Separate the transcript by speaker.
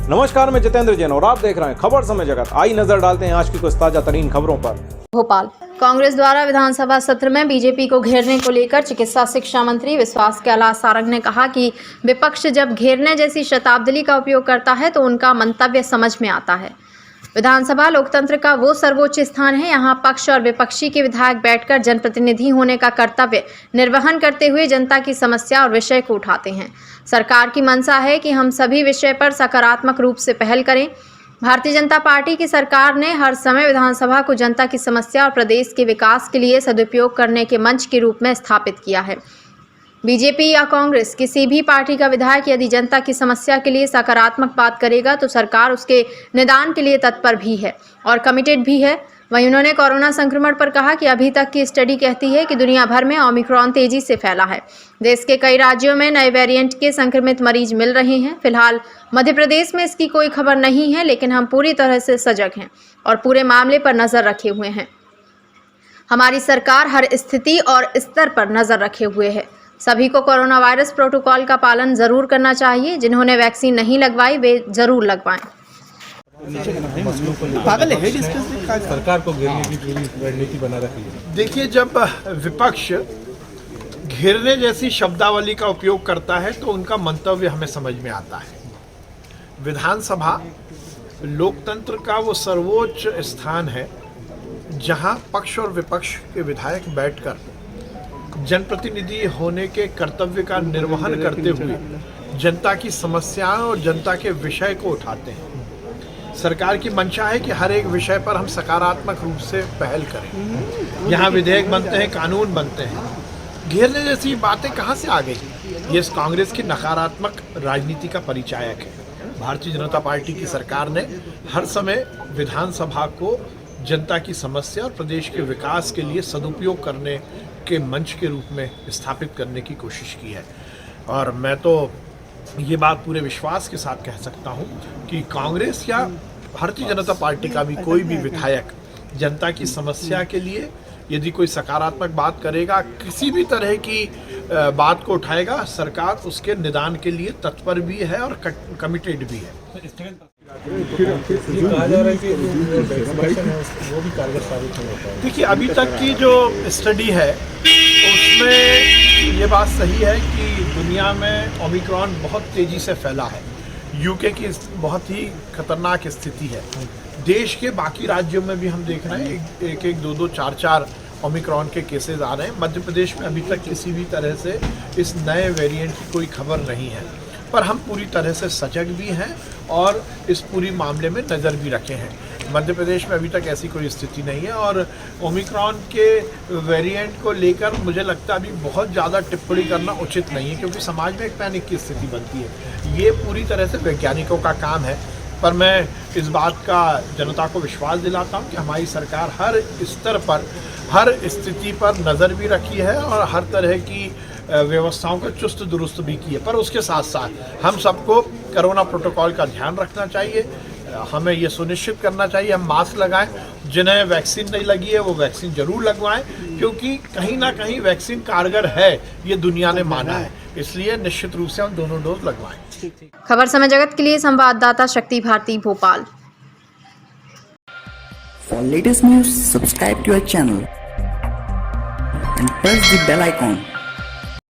Speaker 1: नमस्कार, मैं जितेंद्र जैन और आप देख रहे हैं खबर समय जगत। आई नजर डालते हैं आज की कुछ ताजा तरीन खबरों पर।
Speaker 2: भोपाल कांग्रेस द्वारा विधानसभा सत्र में बीजेपी को घेरने को लेकर चिकित्सा शिक्षा मंत्री विश्वास कैलाश सारंग ने कहा कि विपक्ष जब घेरने जैसी शब्दावली का उपयोग करता है तो उनका मंतव्य समझ में आता है। विधानसभा लोकतंत्र का वो सर्वोच्च स्थान है। यहाँ पक्ष और विपक्षी के विधायक बैठकर जनप्रतिनिधि होने का कर्तव्य निर्वहन करते हुए जनता की समस्या और विषय को उठाते हैं। सरकार की मंशा है कि हम सभी विषय पर सकारात्मक रूप से पहल करें। भारतीय जनता पार्टी की सरकार ने हर समय विधानसभा को जनता की समस्या और प्रदेश के विकास के लिए सदुपयोग करने के मंच के रूप में स्थापित किया है। बीजेपी या कांग्रेस किसी भी पार्टी का विधायक यदि जनता की समस्या के लिए सकारात्मक बात करेगा तो सरकार उसके निदान के लिए तत्पर भी है और कमिटेड भी है। वहीं उन्होंने कोरोना संक्रमण पर कहा कि अभी तक की स्टडी कहती है कि दुनिया भर में ओमिक्रॉन तेजी से फैला है। देश के कई राज्यों में नए वेरिएंट के संक्रमित मरीज मिल रहे हैं। फिलहाल मध्य प्रदेश में इसकी कोई खबर नहीं है, लेकिन हम पूरी तरह से सजग हैं और पूरे मामले पर नजर रखे हुए हैं। हमारी सरकार हर स्थिति और स्तर पर नजर रखे हुए है। सभी को कोरोना वायरस प्रोटोकॉल का पालन जरूर करना चाहिए। जिन्होंने वैक्सीन नहीं लगवाई वे जरूर लगवाएं।
Speaker 3: पागल है
Speaker 4: सरकार को घेरने की पूरी रणनीति बना रखी है।
Speaker 3: देखिए, जब विपक्ष घेरने जैसी शब्दावली का उपयोग करता है तो उनका मंतव्य हमें समझ में आता है। विधानसभा लोकतंत्र का वो सर्वोच्च स्थान है जहां पक्ष और विपक्ष के विधायक बैठकर जनप्रतिनिधि होने के कर्तव्य का निर्वहन करते हुए जनता की समस्याओं और जनता के विषय को उठाते हैं। सरकार की मंशा है कि हर एक विषय पर हम सकारात्मक रूप से पहल करें। यहाँ विधेयक बनते हैं, कानून बनते हैं। घेरने जैसी बातें कहाँ से आ गई? ये इस कांग्रेस की नकारात्मक राजनीति का परिचायक है। भारतीय जनता पार्टी की सरकार ने हर समय विधानसभा को जनता की समस्या और प्रदेश के विकास के लिए सदुपयोग करने के मंच के रूप में स्थापित करने की कोशिश की है। और मैं तो ये बात पूरे विश्वास के साथ कह सकता हूँ कि कांग्रेस या भारतीय जनता पार्टी का भी कोई भी विधायक जनता की समस्या के लिए यदि कोई सकारात्मक बात करेगा, किसी भी तरह की बात को उठाएगा, सरकार उसके निदान के लिए तत्पर भी है और कमिटेड भी है।
Speaker 4: कहा जा रहा है कि वो भी कारगर साबित नहीं होता है।
Speaker 3: देखिए, अभी तक की जो स्टडी है उसमें ये बात सही है कि दुनिया में ओमिक्रॉन बहुत तेज़ी से फैला है। यूके की बहुत ही खतरनाक स्थिति है। देश के बाकी राज्यों में भी हम देख रहे हैं एक, दो, चार ओमिक्रॉन के केसेस आ रहे हैं। मध्य प्रदेश में अभी तक किसी भी तरह से इस नए वेरिएंट की कोई खबर नहीं है, पर हम पूरी तरह से सजग भी हैं और इस पूरी मामले में नज़र भी रखे हैं। मध्य प्रदेश में अभी तक ऐसी कोई स्थिति नहीं है और ओमिक्रॉन के वेरिएंट को लेकर मुझे लगता है अभी बहुत ज़्यादा टिप्पणी करना उचित नहीं है, क्योंकि समाज में एक पैनिक की स्थिति बनती है। ये पूरी तरह से वैज्ञानिकों का काम है, पर मैं इस बात का जनता को विश्वास दिलाता हूँ कि हमारी सरकार हर स्तर पर, हर स्थिति पर नज़र भी रखी है और हर तरह की व्यवस्थाओं का चुस्त दुरुस्त भी की है। पर उसके साथ साथ हम सबको कोरोना प्रोटोकॉल का ध्यान रखना चाहिए। हमें ये सुनिश्चित करना चाहिए हम मास्क लगाएं। जिन्हें वैक्सीन नहीं लगी है वो वैक्सीन जरूर लगवाएं, क्योंकि कहीं ना कहीं वैक्सीन कारगर है, ये दुनिया ने माना है। इसलिए निश्चित रूप से हम दोनों डोज लगवाएं।
Speaker 2: खबर समय जगत के लिए संवाददाता शक्ति Bharti, Bhopal.
Speaker 5: For latest news, subscribe to our channel and press the bell icon.